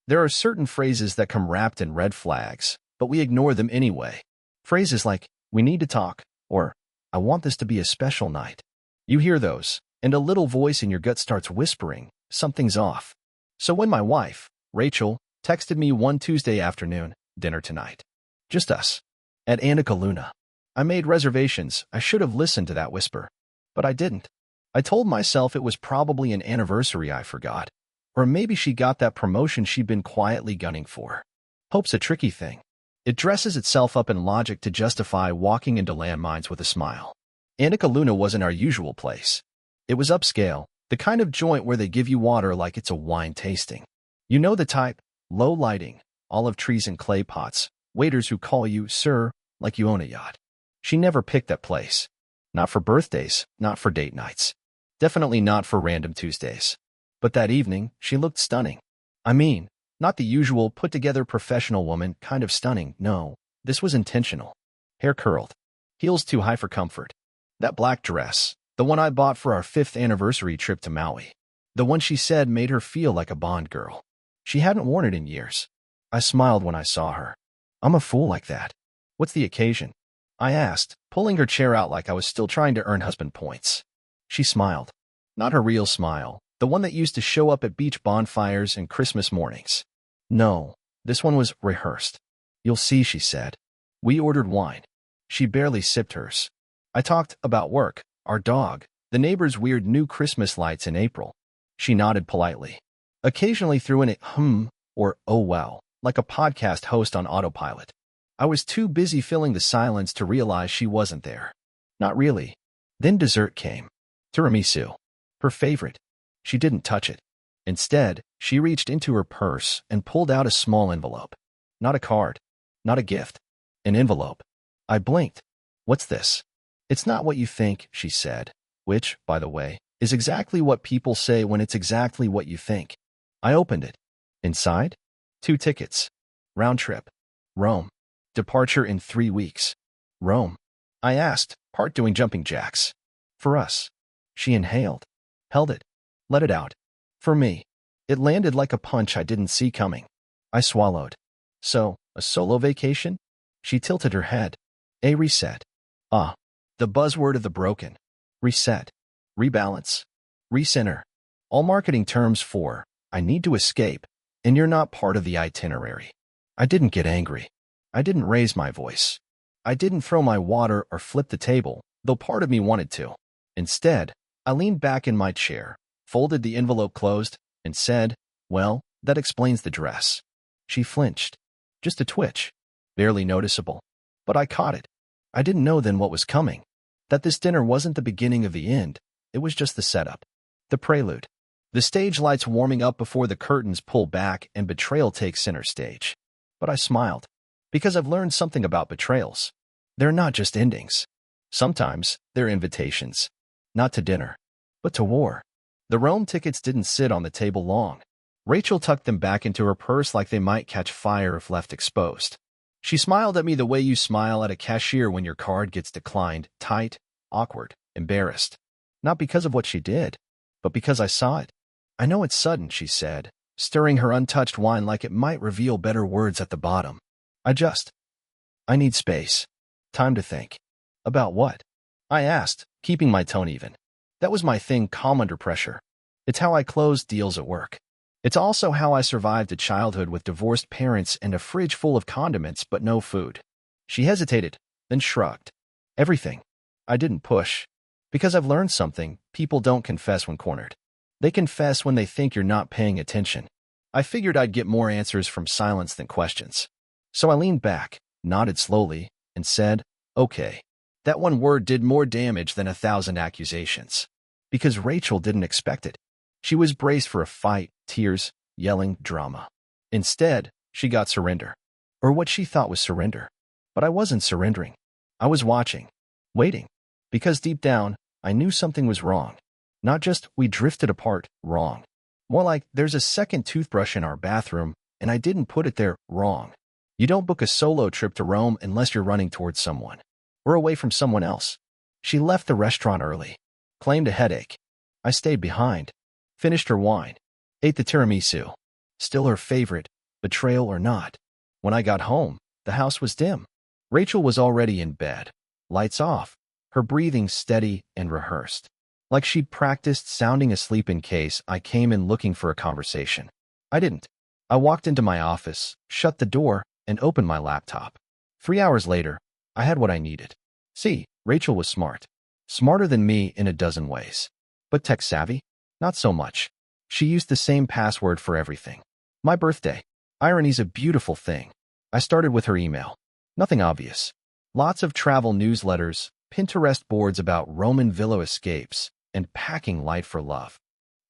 There are certain phrases that come wrapped in red flags, but we ignore them anyway. Phrases like, "we need to talk," or "I want this to be a special night." You hear those, and a little voice in your gut starts whispering, something's off. So when my wife, Rachel, texted me one Tuesday afternoon, "Dinner tonight. Just us. At Annika Luna." I made reservations. I should have listened to that whisper. But I didn't. I told myself it was probably an anniversary I forgot. Or maybe she got that promotion she'd been quietly gunning for. Hope's a tricky thing. It dresses itself up in logic to justify walking into landmines with a smile. Annika Luna wasn't our usual place. It was upscale, the kind of joint where they give you water like it's a wine tasting. You know the type: low lighting, olive trees and clay pots, waiters who call you sir like you own a yacht. She never picked that place. Not for birthdays, not for date nights. Definitely not for random Tuesdays. But that evening, she looked stunning. I mean, not the usual put-together professional woman kind of stunning, no. This was intentional. Hair curled. Heels too high for comfort. That black dress, the one I bought for our 5th anniversary trip to Maui. The one she said made her feel like a Bond girl. She hadn't worn it in years. I smiled when I saw her. I'm a fool like that. What's the occasion? I asked, pulling her chair out like I was still trying to earn husband points. She smiled. Not her real smile, the one that used to show up at beach bonfires and Christmas mornings. No, this one was rehearsed. You'll see, she said. We ordered wine. She barely sipped hers. I talked about work, our dog, the neighbor's weird new Christmas lights in April. She nodded politely. Occasionally threw in a or oh well, like a podcast host on autopilot. I was too busy filling the silence to realize she wasn't there. Not really. Then dessert came. Tiramisu. Her favorite. She didn't touch it. Instead, she reached into her purse and pulled out a small envelope. Not a card. Not a gift. An envelope. I blinked. What's this? It's not what you think, she said, which, by the way, is exactly what people say when it's exactly what you think. I opened it. Inside? 2 tickets. Round trip. Rome. Departure in 3 weeks. Rome. I asked, part doing jumping jacks. For us. She inhaled. Held it. Let it out. For me. It landed like a punch I didn't see coming. I swallowed. So, a solo vacation? She tilted her head. A reset. Ah. The buzzword of the broken. Reset. Rebalance. Recenter. All marketing terms for, I need to escape, and you're not part of the itinerary. I didn't get angry. I didn't raise my voice. I didn't throw my water or flip the table, though part of me wanted to. Instead, I leaned back in my chair, folded the envelope closed, and said, well, that explains the dress. She flinched. Just a twitch. Barely noticeable. But I caught it. I didn't know then what was coming. That this dinner wasn't the beginning of the end. It was just the setup. The prelude. The stage lights warming up before the curtains pull back and betrayal takes center stage. But I smiled. Because I've learned something about betrayals. They're not just endings. Sometimes, they're invitations. Not to dinner, but to war. The Rome tickets didn't sit on the table long. Rachel tucked them back into her purse like they might catch fire if left exposed. She smiled at me the way you smile at a cashier when your card gets declined, tight, awkward, embarrassed. Not because of what she did, but because I saw it. I know it's sudden, she said, stirring her untouched wine like it might reveal better words at the bottom. I need space. Time to think. About what? I asked, keeping my tone even. That was my thing, calm under pressure. It's how I closed deals at work. It's also how I survived a childhood with divorced parents and a fridge full of condiments but no food. She hesitated, then shrugged. Everything. I didn't push. Because I've learned something, people don't confess when cornered. They confess when they think you're not paying attention. I figured I'd get more answers from silence than questions. So I leaned back, nodded slowly, and said, okay. That one word did more damage than 1,000 accusations. Because Rachel didn't expect it. She was braced for a fight, tears, yelling, drama. Instead, she got surrender. Or what she thought was surrender. But I wasn't surrendering. I was watching. Waiting. Because deep down, I knew something was wrong. Not just we drifted apart, wrong. More like there's a second toothbrush in our bathroom, and I didn't put it there, wrong. You don't book a solo trip to Rome unless you're running towards someone. Or away from someone else. She left the restaurant early. Claimed a headache. I stayed behind. Finished her wine. Ate the tiramisu. Still her favorite, betrayal or not. When I got home, the house was dim. Rachel was already in bed, lights off, her breathing steady and rehearsed, like she'd practiced sounding asleep in case I came in looking for a conversation. I didn't. I walked into my office, shut the door, and opened my laptop. 3 hours later, I had what I needed. See, Rachel was smart. Smarter than me in a dozen ways. But tech-savvy? Not so much. She used the same password for everything. My birthday. Irony's a beautiful thing. I started with her email. Nothing obvious. Lots of travel newsletters, Pinterest boards about Roman villa escapes, and packing light for love.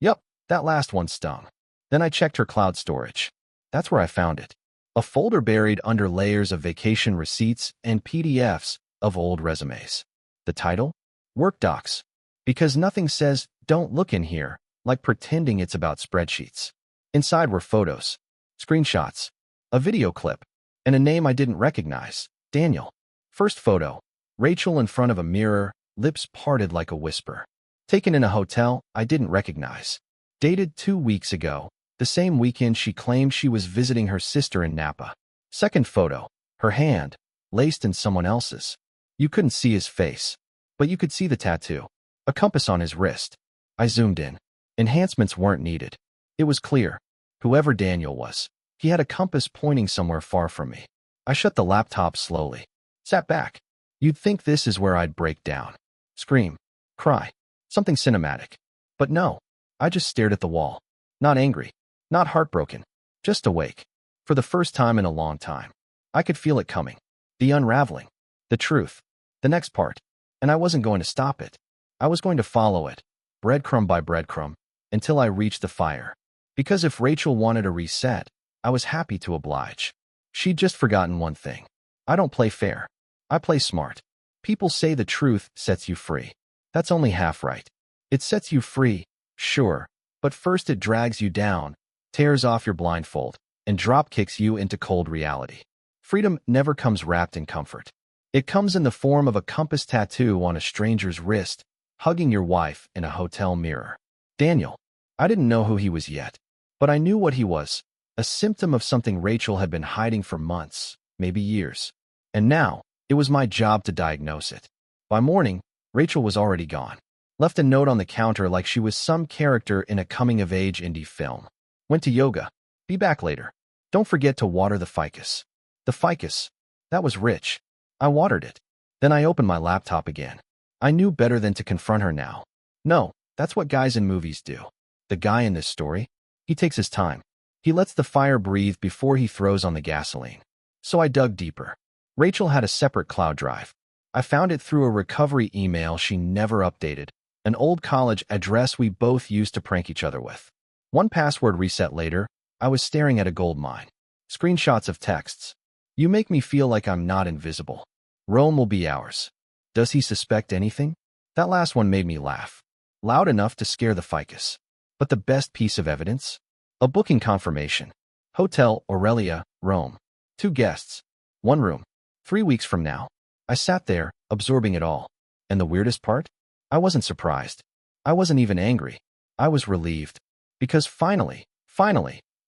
Yup, that last one stung. Then I checked her cloud storage. That's where I found it. A folder buried under layers of vacation receipts and PDFs of old resumes. The title? Work Docs. Because nothing says, "Don't look in here," like pretending it's about spreadsheets. Inside were photos, screenshots, a video clip, and a name I didn't recognize, Daniel. First photo, Rachel in front of a mirror, lips parted like a whisper. Taken in a hotel I didn't recognize. Dated 2 weeks ago, the same weekend she claimed she was visiting her sister in Napa. Second photo, her hand, laced in someone else's. You couldn't see his face, but you could see the tattoo. A compass on his wrist. I zoomed in. Enhancements weren't needed. It was clear. Whoever Daniel was, he had a compass pointing somewhere far from me. I shut the laptop slowly. Sat back. You'd think this is where I'd break down. Scream. Cry. Something cinematic. But no. I just stared at the wall. Not angry. Not heartbroken. Just awake. For the first time in a long time. I could feel it coming. The unraveling. The truth. The next part. And I wasn't going to stop it. I was going to follow it, breadcrumb by breadcrumb, until I reached the fire. Because if Rachel wanted a reset, I was happy to oblige. She'd just forgotten one thing. I don't play fair. I play smart. People say the truth sets you free. That's only half right. It sets you free, sure, but first it drags you down, tears off your blindfold, and drop kicks you into cold reality. Freedom never comes wrapped in comfort. It comes in the form of a compass tattoo on a stranger's wrist, hugging your wife in a hotel mirror. Daniel. I didn't know who he was yet, but I knew what he was, a symptom of something Rachel had been hiding for months, maybe years. And now, it was my job to diagnose it. By morning, Rachel was already gone. Left a note on the counter like she was some character in a coming-of-age indie film. Went to yoga. Be back later. Don't forget to water the ficus. The ficus. That was rich. I watered it. Then I opened my laptop again. I knew better than to confront her now. No, that's what guys in movies do. The guy in this story, he takes his time. He lets the fire breathe before he throws on the gasoline. So I dug deeper. Rachel had a separate cloud drive. I found it through a recovery email she never updated, an old college address we both used to prank each other with. One password reset later, I was staring at a gold mine. Screenshots of texts. You make me feel like I'm not invisible. Rome will be ours. Does he suspect anything? That last one made me laugh. Loud enough to scare the ficus. But the best piece of evidence? A booking confirmation. Hotel Aurelia, Rome. 2 guests. 1 room. 3 weeks from now. I sat there, absorbing it all. And the weirdest part? I wasn't surprised. I wasn't even angry. I was relieved. Because finally,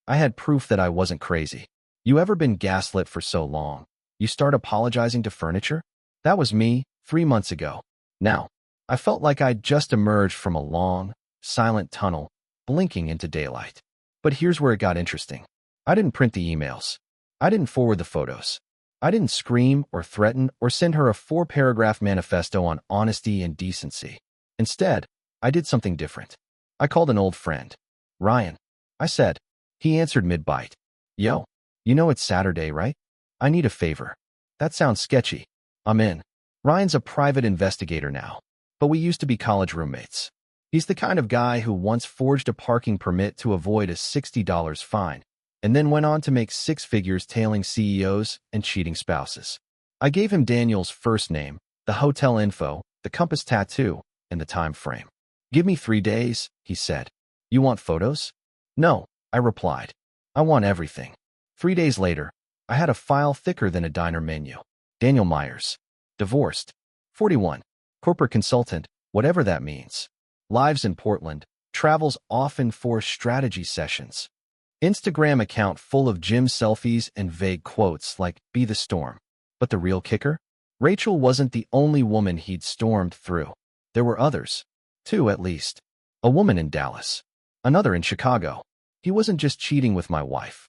I had proof that I wasn't crazy. You ever been gaslit for so long, you start apologizing to furniture? That was me, 3 months ago. Now, I felt like I'd just emerged from a long, silent tunnel, blinking into daylight. But here's where it got interesting. I didn't print the emails. I didn't forward the photos. I didn't scream or threaten or send her a 4-paragraph manifesto on honesty and decency. Instead, I did something different. I called an old friend. Ryan. I said. He answered mid-bite. Yo, you know it's Saturday, right? I need a favor. That sounds sketchy. I'm in. Ryan's a private investigator now, but we used to be college roommates. He's the kind of guy who once forged a parking permit to avoid a $60 fine, and then went on to make 6 figures tailing CEOs and cheating spouses. I gave him Daniel's first name, the hotel info, the compass tattoo, and the time frame. Give me 3 days, he said. You want photos? No, I replied. I want everything. 3 days later, I had a file thicker than a diner menu. Daniel Myers. Divorced. 41. Corporate consultant, whatever that means. Lives in Portland. Travels often for strategy sessions. Instagram account full of gym selfies and vague quotes like, "Be the storm." But the real kicker? Rachel wasn't the only woman he'd stormed through. There were others. Two, at least. A woman in Dallas. Another in Chicago. He wasn't just cheating with my wife.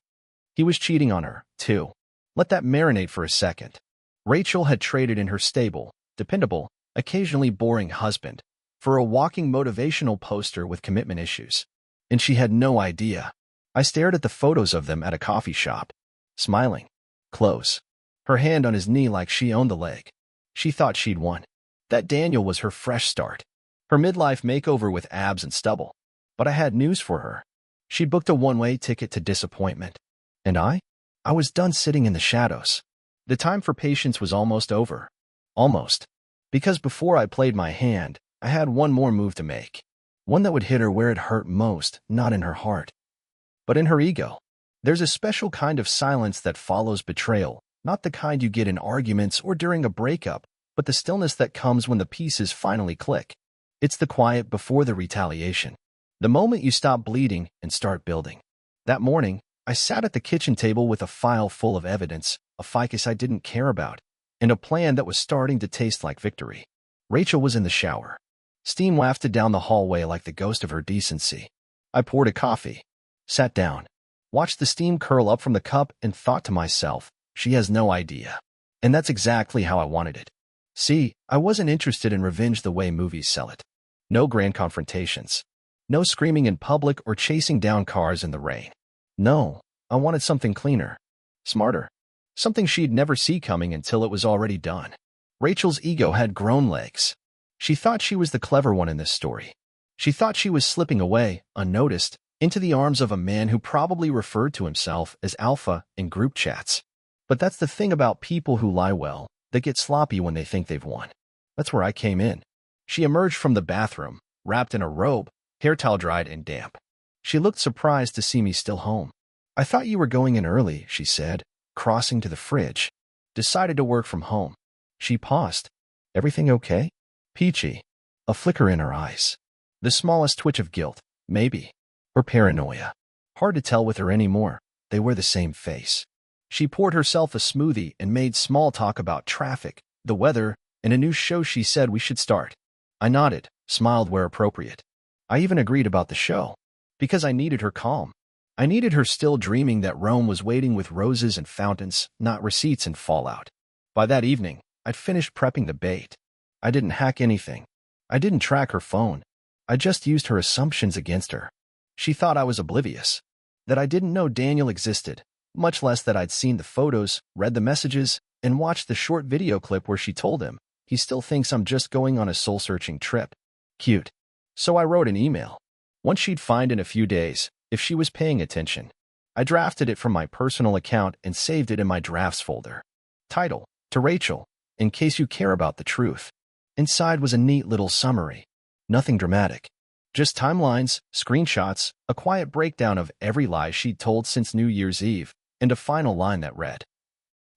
He was cheating on her, too. Let that marinate for a second. Rachel had traded in her stable, dependable, occasionally boring husband for a walking motivational poster with commitment issues. And she had no idea. I stared at the photos of them at a coffee shop. Smiling. Close. Her hand on his knee like she owned the leg. She thought she'd won. That Daniel was her fresh start. Her midlife makeover with abs and stubble. But I had news for her. She'd booked a one-way ticket to disappointment. And I was done sitting in the shadows. The time for patience was almost over. Almost. Because before I played my hand, I had one more move to make. One that would hit her where it hurt most, not in her heart, but in her ego. There's a special kind of silence that follows betrayal, not the kind you get in arguments or during a breakup, but the stillness that comes when the pieces finally click. It's the quiet before the retaliation. The moment you stop bleeding and start building. That morning, I sat at the kitchen table with a file full of evidence, a ficus I didn't care about, and a plan that was starting to taste like victory. Rachel was in the shower. Steam wafted down the hallway like the ghost of her decency. I poured a coffee, sat down, watched the steam curl up from the cup, and thought to myself, she has no idea. And that's exactly how I wanted it. See, I wasn't interested in revenge the way movies sell it. No grand confrontations. No screaming in public or chasing down cars in the rain. No, I wanted something cleaner, smarter, something she'd never see coming until it was already done. Rachel's ego had grown legs. She thought she was the clever one in this story. She thought she was slipping away, unnoticed, into the arms of a man who probably referred to himself as alpha in group chats. But that's the thing about people who lie well, they get sloppy when they think they've won. That's where I came in. She emerged from the bathroom, wrapped in a robe, hair towel dried and damp. She looked surprised to see me still home. "I thought you were going in early," she said, crossing to the fridge. "Decided to work from home." She paused. "Everything okay?" Peachy. A flicker in her eyes. The smallest twitch of guilt, maybe. Or paranoia. Hard to tell with her anymore. They wear the same face. She poured herself a smoothie and made small talk about traffic, the weather, and a new show she said we should start. I nodded, smiled where appropriate. I even agreed about the show. Because I needed her calm. I needed her still dreaming that Rome was waiting with roses and fountains, not receipts and fallout. By that evening, I'd finished prepping the bait. I didn't hack anything. I didn't track her phone. I just used her assumptions against her. She thought I was oblivious. That I didn't know Daniel existed, much less that I'd seen the photos, read the messages, and watched the short video clip where she told him, he still thinks I'm just going on a soul-searching trip. Cute. So I wrote an email. One she'd find in a few days, if she was paying attention. I drafted it from my personal account and saved it in my drafts folder. Title, to Rachel, in case you care about the truth. Inside was a neat little summary. Nothing dramatic. Just timelines, screenshots, a quiet breakdown of every lie she'd told since New Year's Eve, and a final line that read,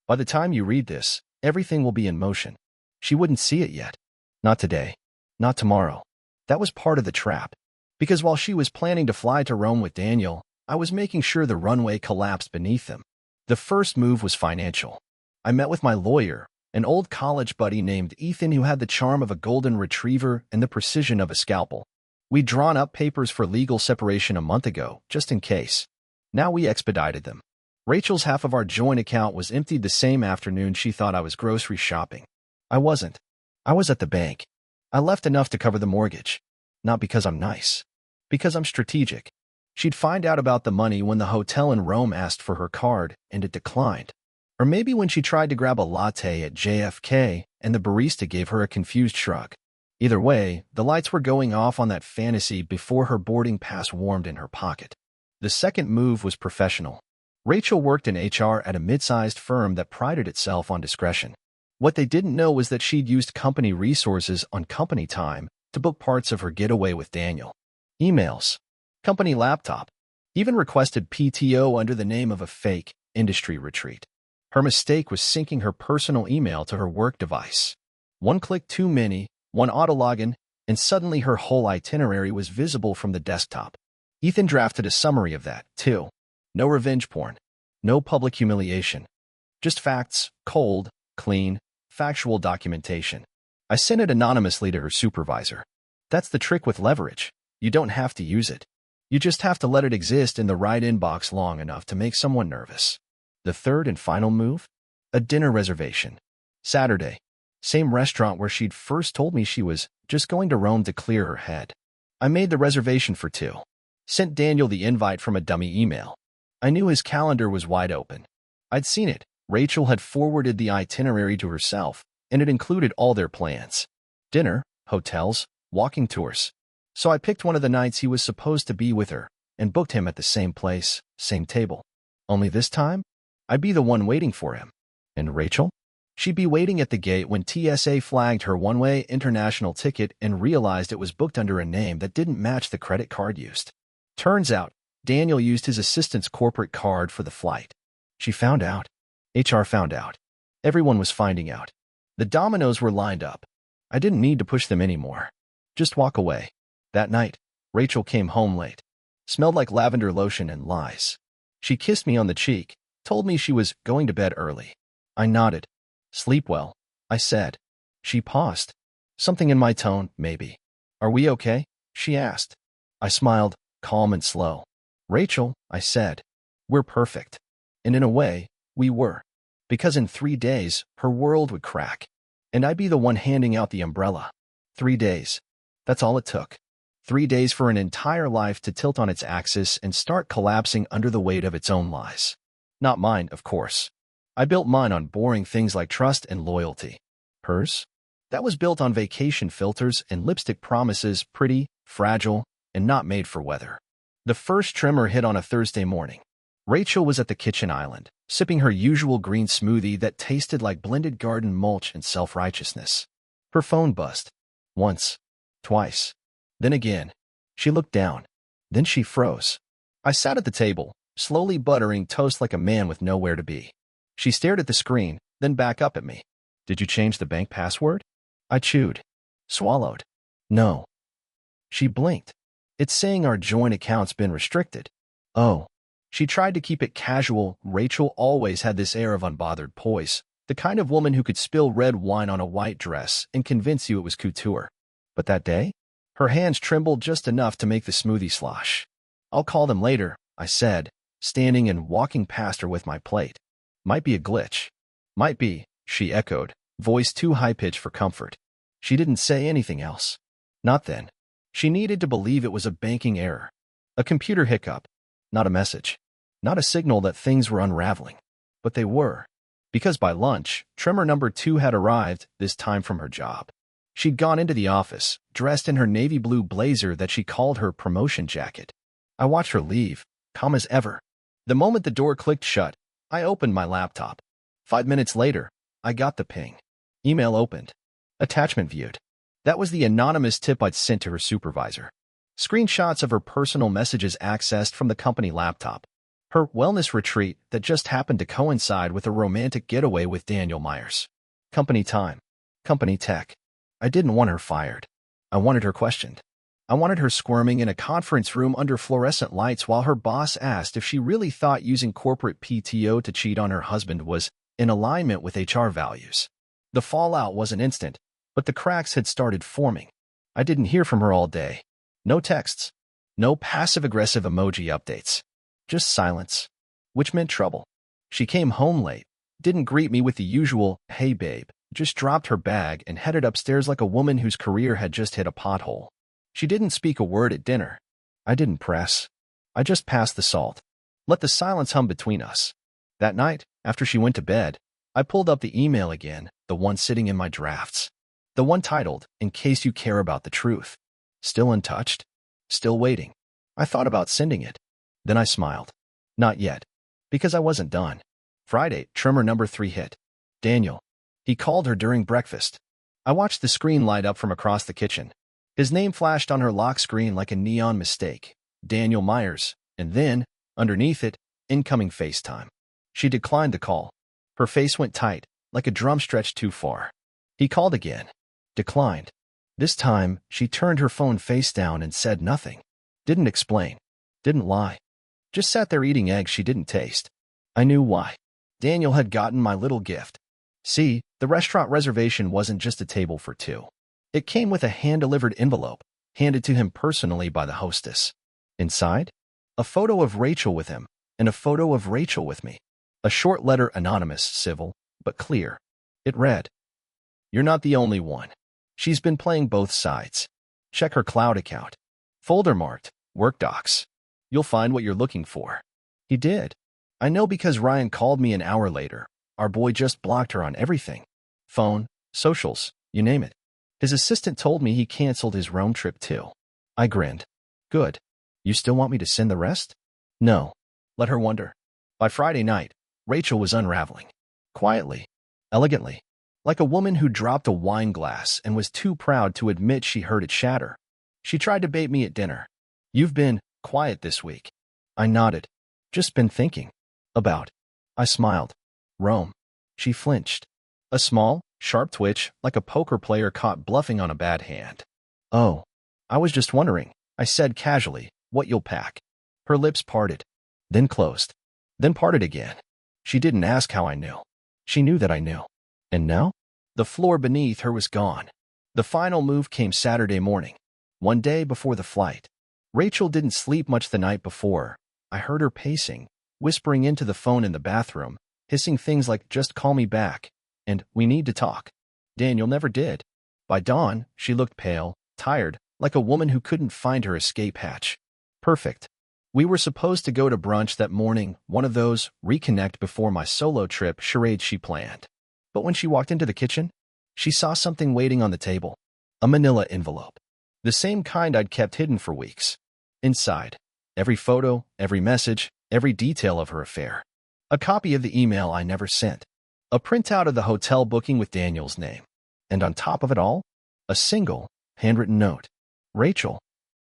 "By the time you read this, everything will be in motion." She wouldn't see it yet. Not today. Not tomorrow. That was part of the trap. Because while she was planning to fly to Rome with Daniel, I was making sure the runway collapsed beneath them. The first move was financial. I met with my lawyer, an old college buddy named Ethan who had the charm of a golden retriever and the precision of a scalpel. We'd drawn up papers for legal separation a month ago, just in case. Now we expedited them. Rachel's half of our joint account was emptied the same afternoon she thought I was grocery shopping. I wasn't. I was at the bank. I left enough to cover the mortgage. Not because I'm nice. Because I'm strategic. She'd find out about the money when the hotel in Rome asked for her card, and it declined. Or maybe when she tried to grab a latte at JFK, and the barista gave her a confused shrug. Either way, the lights were going off on that fantasy before her boarding pass warmed in her pocket. The second move was professional. Rachel worked in HR at a mid-sized firm that prided itself on discretion. What they didn't know was that she'd used company resources on company time to book parts of her getaway with Daniel. Emails, company laptop, even requested PTO under the name of a fake industry retreat. Her mistake was syncing her personal email to her work device. One click too many, one auto login, and suddenly her whole itinerary was visible from the desktop. Ethan drafted a summary of that, too. No revenge porn. No public humiliation. Just facts, cold, clean, factual documentation. I sent it anonymously to her supervisor. That's the trick with leverage. You don't have to use it. You just have to let it exist in the right inbox long enough to make someone nervous. The third and final move? A dinner reservation. Saturday. Same restaurant where she'd first told me she was just going to Rome to clear her head. I made the reservation for 2. Sent Daniel the invite from a dummy email. I knew his calendar was wide open. I'd seen it. Rachel had forwarded the itinerary to herself, and it included all their plans. Dinner, hotels, walking tours. So I picked one of the nights he was supposed to be with her and booked him at the same place, same table. Only this time, I'd be the one waiting for him. And Rachel? She'd be waiting at the gate when TSA flagged her one-way international ticket and realized it was booked under a name that didn't match the credit card used. Turns out, Daniel used his assistant's corporate card for the flight. She found out. HR found out. Everyone was finding out. The dominoes were lined up. I didn't need to push them anymore. Just walk away. That night, Rachel came home late. Smelled like lavender lotion and lies. She kissed me on the cheek, told me she was going to bed early. I nodded. Sleep well, I said. She paused. Something in my tone, maybe. Are we okay? She asked. I smiled, calm and slow. Rachel, I said. We're perfect. And in a way, we were. Because in 3 days, her world would crack. And I'd be the one handing out the umbrella. 3 days. That's all it took. 3 days for an entire life to tilt on its axis and start collapsing under the weight of its own lies. Not mine, of course. I built mine on boring things like trust and loyalty. Hers? That was built on vacation filters and lipstick promises, pretty, fragile, and not made for weather. The first tremor hit on a Thursday morning. Rachel was at the kitchen island, sipping her usual green smoothie that tasted like blended garden mulch and self-righteousness. Her phone buzzed. Once. Twice. Then again. She looked down. Then she froze. I sat at the table, slowly buttering toast like a man with nowhere to be. She stared at the screen, then back up at me. Did you change the bank password? I chewed. Swallowed. No. She blinked. It's saying our joint account's been restricted. Oh. She tried to keep it casual. Rachel always had this air of unbothered poise, the kind of woman who could spill red wine on a white dress and convince you it was couture. But that day, her hands trembled just enough to make the smoothie slosh. I'll call them later, I said, standing and walking past her with my plate. Might be a glitch. Might be, she echoed, voice too high-pitched for comfort. She didn't say anything else. Not then. She needed to believe it was a banking error. A computer hiccup. Not a message. Not a signal that things were unraveling. But they were. Because by lunch, tremor number 2 had arrived, this time from her job. She'd gone into the office, dressed in her navy blue blazer that she called her promotion jacket. I watched her leave, calm as ever. The moment the door clicked shut, I opened my laptop. 5 minutes later, I got the ping. Email opened. Attachment viewed. That was the anonymous tip I'd sent to her supervisor. Screenshots of her personal messages accessed from the company laptop. Her wellness retreat that just happened to coincide with a romantic getaway with Daniel Myers. Company time. Company tech. I didn't want her fired. I wanted her questioned. I wanted her squirming in a conference room under fluorescent lights while her boss asked if she really thought using corporate PTO to cheat on her husband was in alignment with HR values. The fallout wasn't instant, but the cracks had started forming. I didn't hear from her all day. No texts. No passive-aggressive emoji updates. Just silence. Which meant trouble. She came home late, didn't greet me with the usual, hey babe, just dropped her bag and headed upstairs like a woman whose career had just hit a pothole. She didn't speak a word at dinner. I didn't press. I just passed the salt. Let the silence hum between us. That night, after she went to bed, I pulled up the email again, the one sitting in my drafts. The one titled, In Case You Care About the Truth. Still untouched? Still waiting. I thought about sending it. Then I smiled. Not yet. Because I wasn't done. Friday, tremor number 3 hit. Daniel. He called her during breakfast. I watched the screen light up from across the kitchen. His name flashed on her lock screen like a neon mistake. Daniel Myers. And then, underneath it, incoming FaceTime. She declined the call. Her face went tight, like a drum stretched too far. He called again. Declined. This time, she turned her phone face down and said nothing. Didn't explain. Didn't lie. just sat there eating eggs she didn't taste. I knew why. Daniel had gotten my little gift. See, the restaurant reservation wasn't just a table for two. It came with a hand-delivered envelope, handed to him personally by the hostess. Inside, a photo of Rachel with him, and a photo of Rachel with me. A short letter, anonymous, civil, but clear. It read, "You're not the only one. She's been playing both sides. Check her cloud account. Folder marked, work docs. You'll find what you're looking for." He did. I know because Ryan called me an hour later. Our boy just blocked her on everything. Phone, socials, you name it. His assistant told me he canceled his Rome trip too. I grinned. Good. You still want me to send the rest? No. Let her wonder. By Friday night, Rachel was unraveling. Quietly. Elegantly. Like a woman who dropped a wine glass and was too proud to admit she heard it shatter. She tried to bait me at dinner. "You've been quiet this week." I nodded. "Just been thinking." "About?" I smiled. "Rome." She flinched. A small, sharp twitch, like a poker player caught bluffing on a bad hand. "Oh, I was just wondering," I said casually, "what you'll pack." Her lips parted, then closed, then parted again. She didn't ask how I knew. She knew that I knew. And now? The floor beneath her was gone. The final move came Saturday morning, one day before the flight. Rachel didn't sleep much the night before. I heard her pacing, whispering into the phone in the bathroom, hissing things like, "Just call me back," and "We need to talk." Daniel never did. By dawn, she looked pale, tired, like a woman who couldn't find her escape hatch. Perfect. We were supposed to go to brunch that morning, one of those reconnect before my solo trip charades she planned. But when she walked into the kitchen, she saw something waiting on the table. A manila envelope. The same kind I'd kept hidden for weeks. Inside, every photo, every message, every detail of her affair. A copy of the email I never sent. A printout of the hotel booking with Daniel's name. And on top of it all, a single, handwritten note. "Rachel,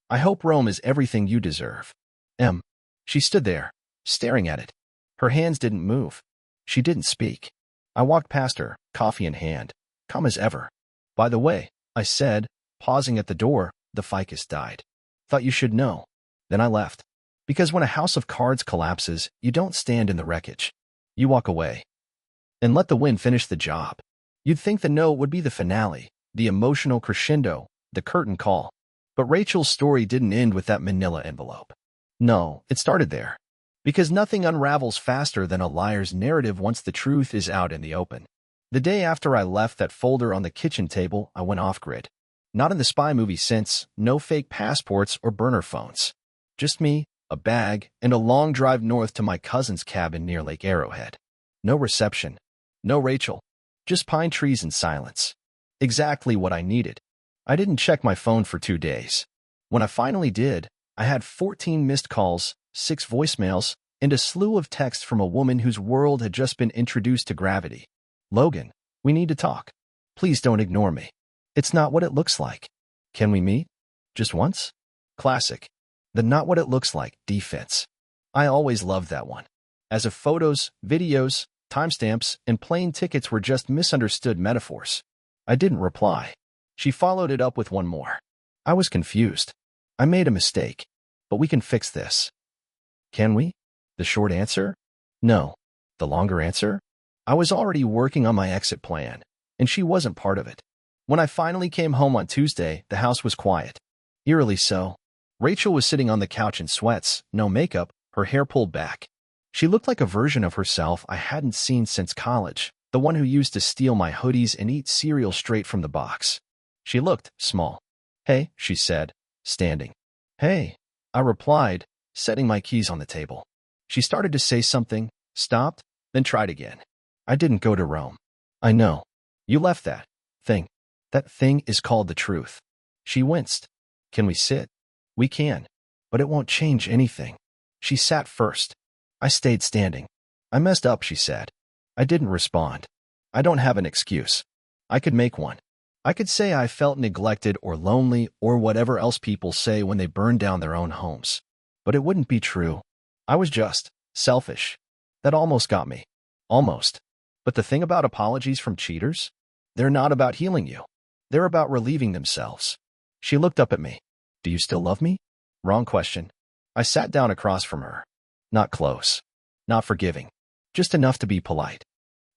I hope Rome is everything you deserve. M." She stood there, staring at it. Her hands didn't move. She didn't speak. I walked past her, coffee in hand, calm as ever. "By the way," I said, pausing at the door, "the ficus died. Thought you should know." Then I left. Because when a house of cards collapses, you don't stand in the wreckage. You walk away. And let the wind finish the job. You'd think the note would be the finale, the emotional crescendo, the curtain call. But Rachel's story didn't end with that manila envelope. No, it started there. Because nothing unravels faster than a liar's narrative once the truth is out in the open. The day after I left that folder on the kitchen table, I went off-grid. Not in the spy movie sense, no fake passports or burner phones. Just me, a bag, and a long drive north to my cousin's cabin near Lake Arrowhead. No reception. No Rachel. Just pine trees and silence. Exactly what I needed. I didn't check my phone for 2 days. When I finally did, I had 14 missed calls, 6 voicemails, and a slew of texts from a woman whose world had just been introduced to gravity. "Logan, we need to talk. Please don't ignore me. It's not what it looks like. Can we meet? Just once?" Classic. The not what it looks like defense. I always loved that one. As if photos, videos, timestamps, and plane tickets were just misunderstood metaphors. I didn't reply. She followed it up with one more. I was confused. "I made a mistake, but we can fix this." Can we? The short answer? No. The longer answer? I was already working on my exit plan, and she wasn't part of it. When I finally came home on Tuesday, the house was quiet. Eerily so. Rachel was sitting on the couch in sweats, no makeup, her hair pulled back. She looked like a version of herself I hadn't seen since college, the one who used to steal my hoodies and eat cereal straight from the box. She looked small. "Hey," she said, standing. "Hey," I replied, setting my keys on the table. She started to say something, stopped, then tried again. "I didn't go to Rome." "I know. You left that thing. That thing is called the truth." She winced. "Can we sit?" "We can. But it won't change anything." She sat first. I stayed standing. "I messed up," she said. I didn't respond. I don't have an excuse. I could make one. I could say I felt neglected or lonely or whatever else people say when they burn down their own homes. But it wouldn't be true. I was just selfish. That almost got me. Almost. But the thing about apologies from cheaters? They're not about healing you. They're about relieving themselves. She looked up at me. "Do you still love me?" Wrong question. I sat down across from her. Not close. Not forgiving. Just enough to be polite.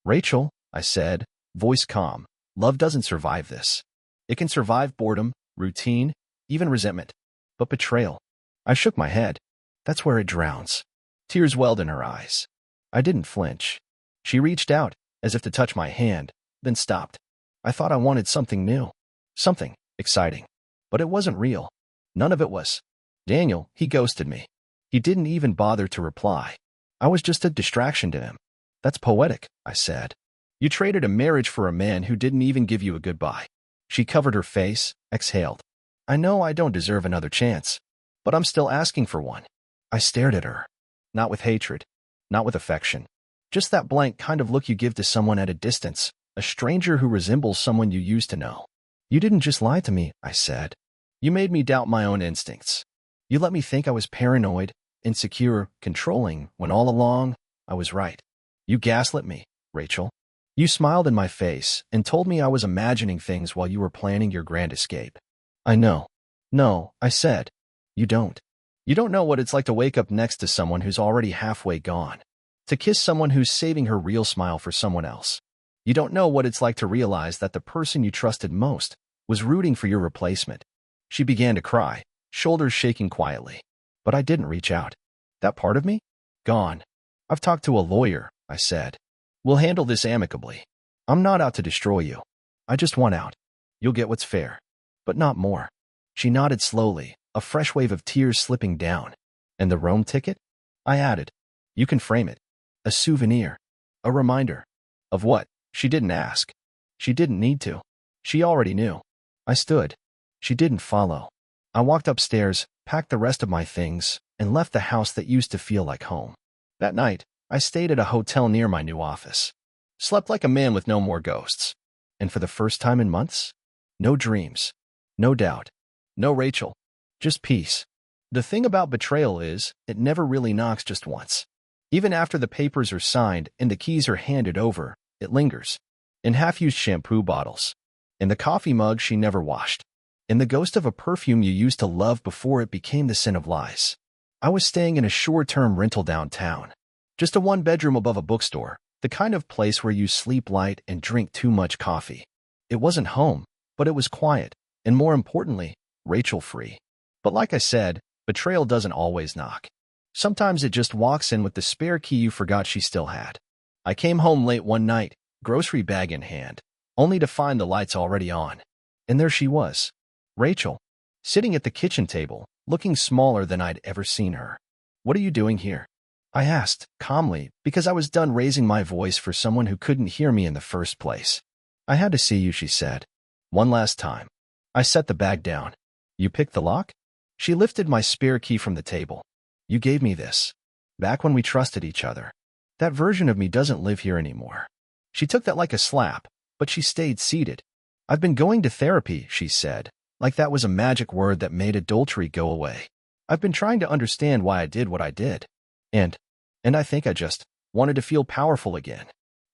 Rachel, I said, voice calm, love doesn't survive this. It can survive boredom, routine, even resentment. But betrayal. I shook my head. That's where it drowns. Tears welled in her eyes. I didn't flinch. She reached out, as if to touch my hand, then stopped. I thought I wanted something new. Something exciting. But it wasn't real. None of it was. Daniel, he ghosted me. He didn't even bother to reply. I was just a distraction to him. That's poetic, I said. You traded a marriage for a man who didn't even give you a goodbye. She covered her face, exhaled. I know I don't deserve another chance, but I'm still asking for one. I stared at her. Not with hatred, not with affection. Just that blank kind of look you give to someone at a distance, a stranger who resembles someone you used to know. You didn't just lie to me, I said. You made me doubt my own instincts. You let me think I was paranoid, insecure, controlling, when all along, I was right. You gaslit me, Rachel. You smiled in my face and told me I was imagining things while you were planning your grand escape. I know. No, I said. You don't. You don't know what it's like to wake up next to someone who's already halfway gone. To kiss someone who's saving her real smile for someone else. You don't know what it's like to realize that the person you trusted most was rooting for your replacement. She began to cry, shoulders shaking quietly. But I didn't reach out. That part of me? Gone. I've talked to a lawyer, I said. We'll handle this amicably. I'm not out to destroy you. I just want out. You'll get what's fair. But not more. She nodded slowly, a fresh wave of tears slipping down. And the Rome ticket? I added. You can frame it. A souvenir. A reminder. Of what? She didn't ask. She didn't need to. She already knew. I stood. She didn't follow. I walked upstairs, packed the rest of my things, and left the house that used to feel like home. That night, I stayed at a hotel near my new office. Slept like a man with no more ghosts. And for the first time in months, no dreams, no doubt, no Rachel, just peace. The thing about betrayal is, it never really knocks just once. Even after the papers are signed and the keys are handed over, it lingers. In half-used shampoo bottles. In the coffee mug she never washed. In the ghost of a perfume you used to love before it became the sin of lies. I was staying in a short-term rental downtown. Just a one-bedroom above a bookstore, the kind of place where you sleep light and drink too much coffee. It wasn't home, but it was quiet, and more importantly, Rachel-free. But like I said, betrayal doesn't always knock. Sometimes it just walks in with the spare key you forgot she still had. I came home late one night, grocery bag in hand, only to find the lights already on. And there she was, Rachel, sitting at the kitchen table, looking smaller than I'd ever seen her. What are you doing here? I asked, calmly, because I was done raising my voice for someone who couldn't hear me in the first place. I had to see you, she said. One last time. I set the bag down. You picked the lock? She lifted my spare key from the table. You gave me this. Back when we trusted each other. That version of me doesn't live here anymore. She took that like a slap, but she stayed seated. I've been going to therapy, she said, like that was a magic word that made adultery go away. I've been trying to understand why I did what I did. And I think I just wanted to feel powerful again.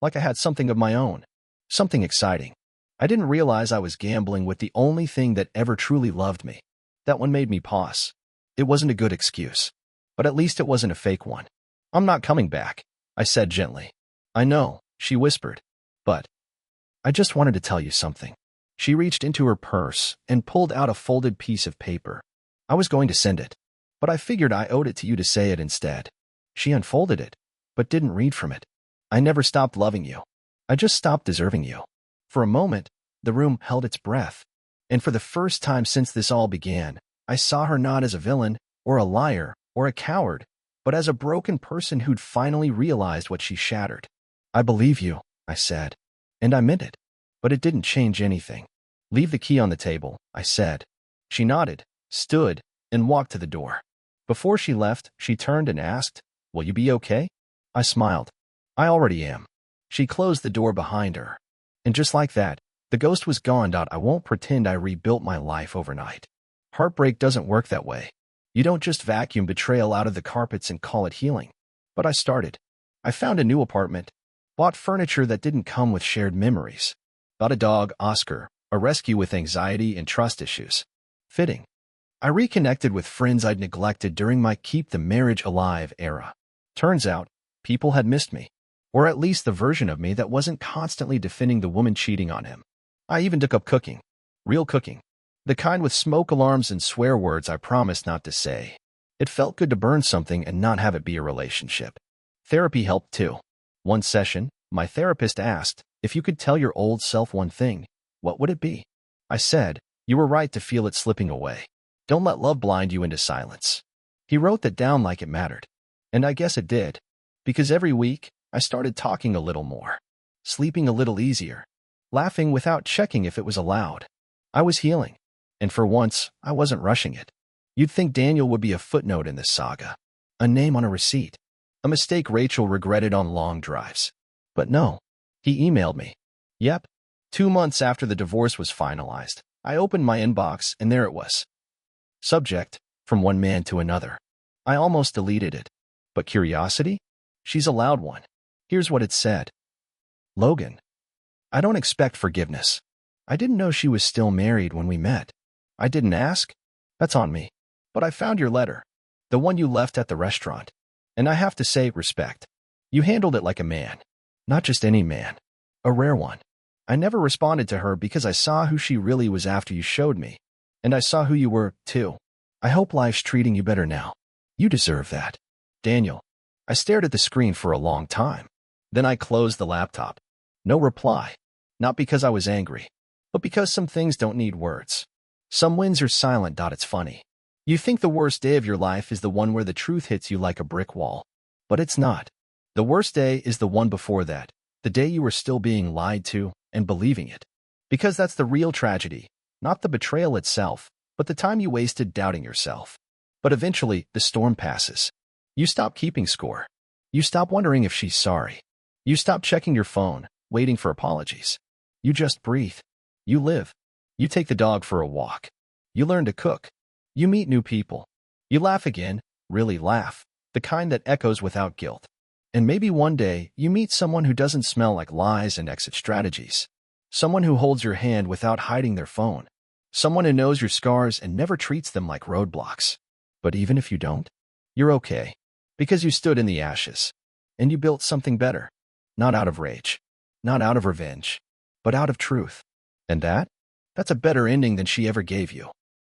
Like I had something of my own. Something exciting. I didn't realize I was gambling with the only thing that ever truly loved me. That one made me pause. It wasn't a good excuse. But at least it wasn't a fake one. I'm not coming back, I said gently. I know, she whispered. But I just wanted to tell you something. She reached into her purse and pulled out a folded piece of paper. I was going to send it, but I figured I owed it to you to say it instead. She unfolded it, but didn't read from it. I never stopped loving you. I just stopped deserving you. For a moment, the room held its breath. And for the first time since this all began, I saw her not as a villain, or a liar, or a coward, but as a broken person who'd finally realized what she shattered. I believe you, I said. And I meant it. But it didn't change anything. Leave the key on the table, I said. She nodded, stood, and walked to the door. Before she left, she turned and asked, Will you be okay? I smiled. I already am. She closed the door behind her. And just like that, the ghost was gone. I won't pretend I rebuilt my life overnight. Heartbreak doesn't work that way. You don't just vacuum betrayal out of the carpets and call it healing. But I started. I found a new apartment. Bought furniture that didn't come with shared memories. Got a dog, Oscar, a rescue with anxiety and trust issues. Fitting. I reconnected with friends I'd neglected during my Keep the Marriage Alive era. Turns out, people had missed me. Or at least the version of me that wasn't constantly defending the woman cheating on him. I even took up cooking. Real cooking. The kind with smoke alarms and swear words I promised not to say. It felt good to burn something and not have it be a relationship. Therapy helped too. One session, my therapist asked, if you could tell your old self one thing, what would it be? I said, you were right to feel it slipping away. Don't let love blind you into silence. He wrote that down like it mattered. And I guess it did. Because every week, I started talking a little more. Sleeping a little easier. Laughing without checking if it was allowed. I was healing. And for once, I wasn't rushing it. You'd think Daniel would be a footnote in this saga. A name on a receipt. A mistake Rachel regretted on long drives. But no. He emailed me. Yep. 2 months after the divorce was finalized, I opened my inbox and there it was. Subject, from one man to another. I almost deleted it. But curiosity? She's a loud one. Here's what it said. Logan. I don't expect forgiveness. I didn't know she was still married when we met. I didn't ask. That's on me. But I found your letter. The one you left at the restaurant. And I have to say, respect. You handled it like a man. Not just any man. A rare one. I never responded to her because I saw who she really was after you showed me. And I saw who you were, too. I hope life's treating you better now. You deserve that. Daniel. I stared at the screen for a long time. Then I closed the laptop. No reply. Not because I was angry, but because some things don't need words. Some wins are silent. It's funny. You think the worst day of your life is the one where the truth hits you like a brick wall. But it's not. The worst day is the one before that, the day you were still being lied to and believing it. Because that's the real tragedy, not the betrayal itself, but the time you wasted doubting yourself. But eventually, the storm passes. You stop keeping score. You stop wondering if she's sorry. You stop checking your phone, waiting for apologies. You just breathe. You live. You take the dog for a walk. You learn to cook. You meet new people. You laugh again, really laugh, the kind that echoes without guilt. And maybe one day, you meet someone who doesn't smell like lies and exit strategies. Someone who holds your hand without hiding their phone. Someone who knows your scars and never treats them like roadblocks. But even if you don't, you're okay. Because you stood in the ashes. And you built something better. Not out of rage. Not out of revenge. But out of truth. And that's a better ending than she ever gave you.